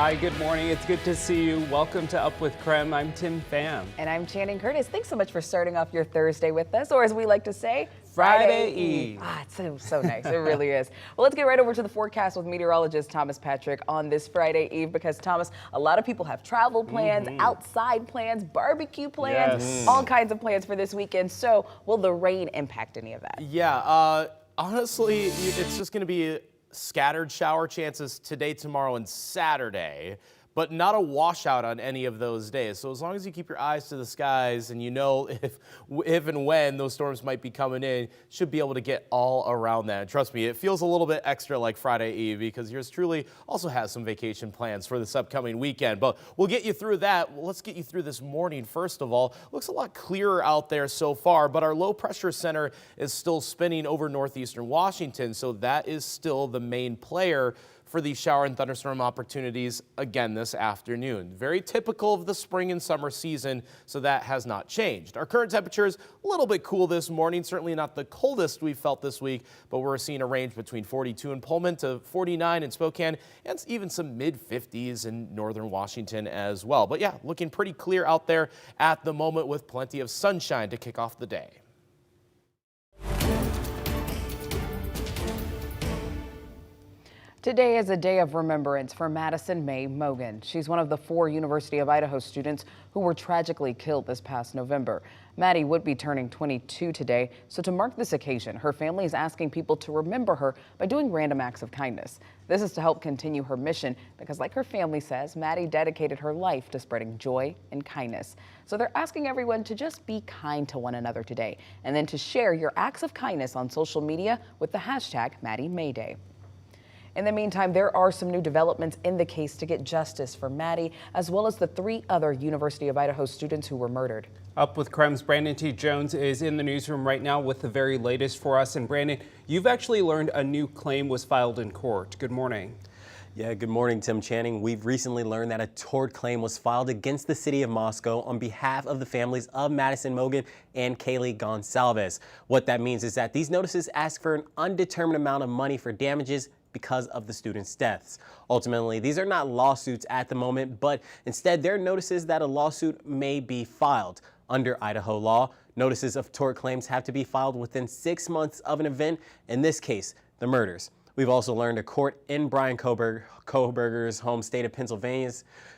Hi, good morning. It's good to see you. Welcome to Up With KREM. I'm Tim Pham. And I'm Channing Curtis. Thanks so much for starting off your Thursday with us, or as we like to say, Friday Eve. It's so nice. It really is. Well, let's get right over to the forecast with meteorologist Thomas Patrick on this Friday Eve, because Thomas, a lot of people have travel plans, outside plans, barbecue plans, all kinds of plans for this weekend. So will the rain impact any of that? Yeah, honestly, it's just going to be scattered shower chances today, tomorrow, and Saturday, but not a washout on any of those days. So as long as you keep your eyes to the skies and you know if and when those storms might be coming in, should be able to get all around that. And trust me, it feels a little bit extra like Friday Eve, because yours truly also has some vacation plans for this upcoming weekend. But we'll get you through that. Well, let's get you through this morning. First of all, looks a lot clearer out there so far, but our low pressure center is still spinning over northeastern Washington, so that is still the main player for these shower and thunderstorm opportunities again this afternoon. Very typical of the spring and summer season, so that has not changed. Our current temperature is a little bit cool this morning, certainly not the coldest we've felt this week, but we're seeing a range between 42 in Pullman to 49 in Spokane, and even some mid-50s in northern Washington as well. But yeah, looking pretty clear out there at the moment with plenty of sunshine to kick off the day. Today is a day of remembrance for Madison Mae Mogen. She's one of the 4 University of Idaho students who were tragically killed this past November. Maddie would be turning 22 today, so to mark this occasion, her family is asking people to remember her by doing random acts of kindness. This is to help continue her mission because, like her family says, Maddie dedicated her life to spreading joy and kindness. So they're asking everyone to just be kind to one another today, and then to share your acts of kindness on social media with the hashtag Maddie May Day. In the meantime, there are some new developments in the case to get justice for Maddie, as well as the 3 other University of Idaho students who were murdered. Up With KREM's Brandon T. Jones is in the newsroom right now with the very latest for us. And Brandon, you've actually learned a new claim was filed in court. Good morning. Yeah, good morning, Tim Channing. We've recently learned that a tort claim was filed against the city of Moscow on behalf of the families of Madison Mogen and Kaylee Gonsalves. What that means is that these notices ask for an undetermined amount of money for damages because of the students' deaths. Ultimately, these are not lawsuits at the moment, but instead they're notices that a lawsuit may be filed. Under Idaho law, notices of tort claims have to be filed within 6 months of an event, in this case, the murders. We've also learned a court in Brian Kohberger's home state of Pennsylvania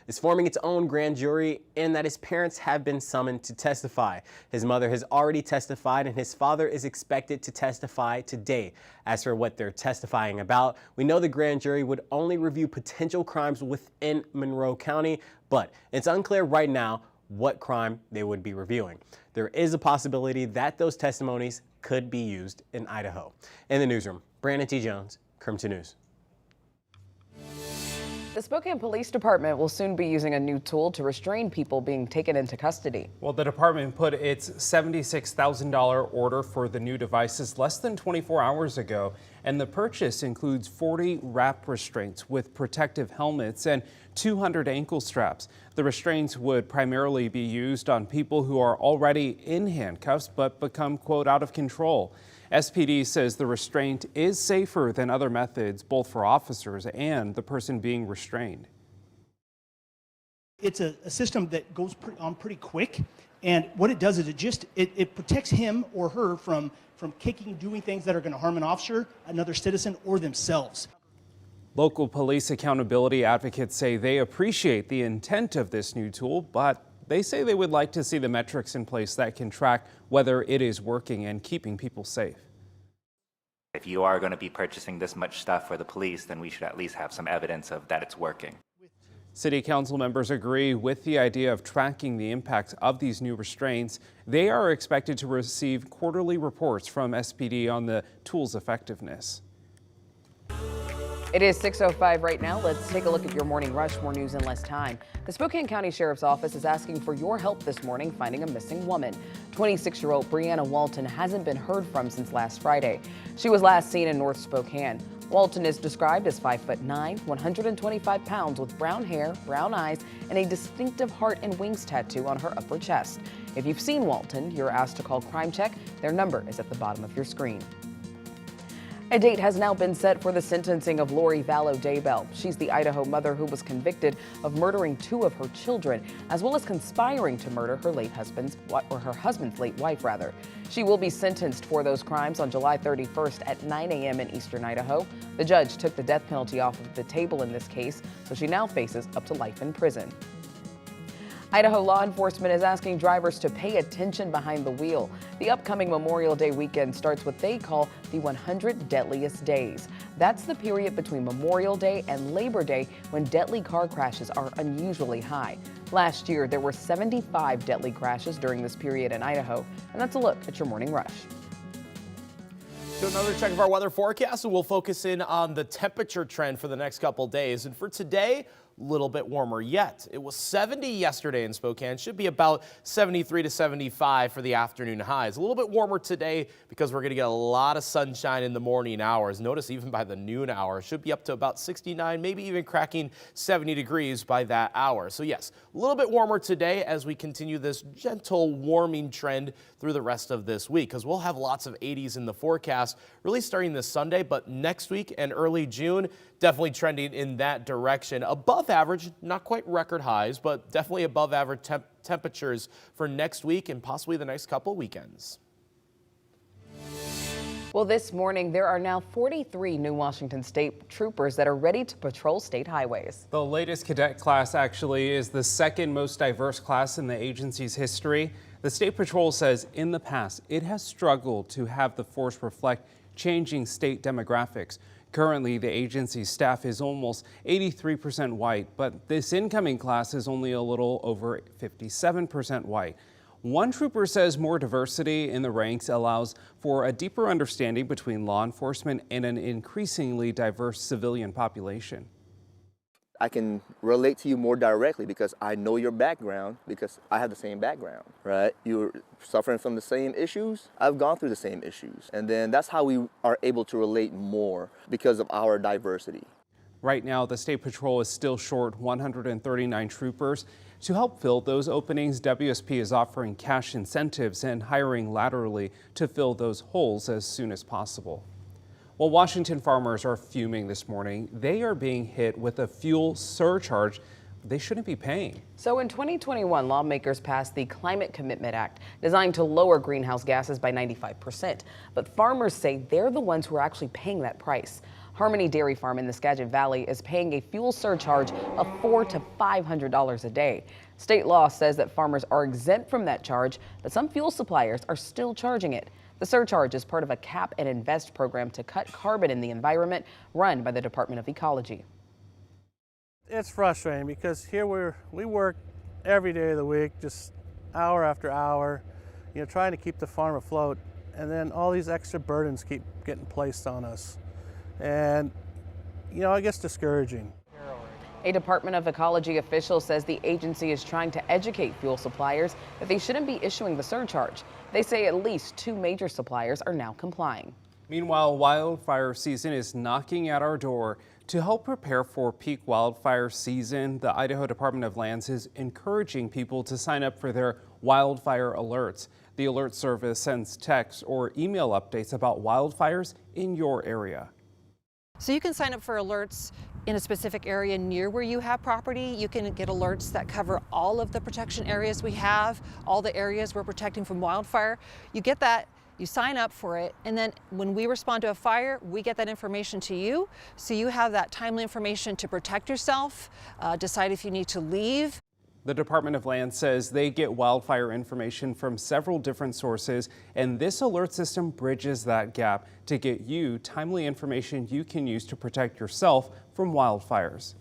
is forming its own grand jury, and that his parents have been summoned to testify. His mother has already testified, and his father is expected to testify today. As for what they're testifying about, we know the grand jury would only review potential crimes within Monroe County, but it's unclear right now what crime they would be reviewing. There is a possibility that those testimonies could be used in Idaho. In the newsroom, Brandon T. Jones, KREM 2 News. The Spokane Police Department will soon be using a new tool to restrain people being taken into custody. Well, the department put its $76,000 order for the new devices less than 24 hours ago, and the purchase includes 40 wrap restraints with protective helmets and 200 ankle straps. The restraints would primarily be used on people who are already in handcuffs but become, quote, out of control. SPD says the restraint is safer than other methods, both for officers and the person being restrained. It's a system that goes on pretty quick, and what it does is it protects him or her from kicking, doing things that are going to harm an officer, another citizen, or themselves. Local police accountability advocates say they appreciate the intent of this new tool, but they say they would like to see the metrics in place that can track whether it is working and keeping people safe. If you are going to be purchasing this much stuff for the police, then we should at least have some evidence of that it's working. City council members agree with the idea of tracking the impact of these new restraints. They are expected to receive quarterly reports from SPD on the tool's effectiveness. It is 6:05 right now. Let's take a look at your morning rush. More news in less time. The Spokane County Sheriff's Office is asking for your help this morning finding a missing woman. 26-year-old Brianna Walton hasn't been heard from since last Friday. She was last seen in North Spokane. Walton is described as 5'9", 125 pounds with brown hair, brown eyes, and a distinctive heart and wings tattoo on her upper chest. If you've seen Walton, you're asked to call Crime Check. Their number is at the bottom of your screen. A date has now been set for the sentencing of Lori Vallow Daybell. She's the Idaho mother who was convicted of murdering 2 of her children, as well as conspiring to murder her her husband's late wife, rather. She will be sentenced for those crimes on July 31st at 9 a.m. in eastern Idaho. The judge took the death penalty off of the table in this case, so she now faces up to life in prison. Idaho law enforcement is asking drivers to pay attention behind the wheel. The upcoming Memorial Day weekend starts what they call the 100 deadliest days. That's the period between Memorial Day and Labor Day when deadly car crashes are unusually high. Last year, there were 75 deadly crashes during this period in Idaho. And that's a look at your morning rush. So another check of our weather forecast, and we'll focus in on the temperature trend for the next couple days. And for today, a little bit warmer yet. It was 70 yesterday in Spokane. Should be about 73 to 75 for the afternoon highs. A little bit warmer today because we're going to get a lot of sunshine in the morning hours. Notice even by the noon hour, should be up to about 69, maybe even cracking 70 degrees by that hour. So yes, a little bit warmer today as we continue this gentle warming trend through the rest of this week, because we'll have lots of 80s in the forecast really starting this Sunday, but next week and early June, definitely trending in that direction. Above average, not quite record highs, but definitely above average temperatures for next week and possibly the next couple weekends. Well, this morning, there are now 43 new Washington State troopers that are ready to patrol state highways. The latest cadet class actually is the second most diverse class in the agency's history. The State Patrol says in the past, it has struggled to have the force reflect changing state demographics. Currently, the agency's staff is almost 83% white, but this incoming class is only a little over 57% white. One trooper says more diversity in the ranks allows for a deeper understanding between law enforcement and an increasingly diverse civilian population. I can relate to you more directly because I know your background, because I have the same background, right? You're suffering from the same issues. I've gone through the same issues. And then that's how we are able to relate more because of our diversity. Right now, the State Patrol is still short 139 troopers. To help fill those openings, WSP is offering cash incentives and hiring laterally to fill those holes as soon as possible. Well, Washington farmers are fuming this morning. They are being hit with a fuel surcharge they shouldn't be paying. So in 2021, lawmakers passed the Climate Commitment Act, designed to lower greenhouse gases by 95%. But farmers say they're the ones who are actually paying that price. Harmony Dairy Farm in the Skagit Valley is paying a fuel surcharge of $400 to $500 a day. State law says that farmers are exempt from that charge, but some fuel suppliers are still charging it. The surcharge is part of a Cap and Invest program to cut carbon in the environment run by the Department of Ecology. It's frustrating because here we work every day of the week, just hour after hour, trying to keep the farm afloat, and then all these extra burdens keep getting placed on us. And, it gets discouraging. A Department of Ecology official says the agency is trying to educate fuel suppliers that they shouldn't be issuing the surcharge. They say at least 2 major suppliers are now complying. Meanwhile, wildfire season is knocking at our door. To help prepare for peak wildfire season, the Idaho Department of Lands is encouraging people to sign up for their wildfire alerts. The alert service sends text or email updates about wildfires in your area. So you can sign up for alerts in a specific area near where you have property. You can get alerts that cover all of the protection areas we have, all the areas we're protecting from wildfire. You get that, you sign up for it, and then when we respond to a fire, we get that information to you. So you have that timely information to protect yourself, decide if you need to leave. The Department of Land says they get wildfire information from several different sources, and this alert system bridges that gap to get you timely information you can use to protect yourself from wildfires.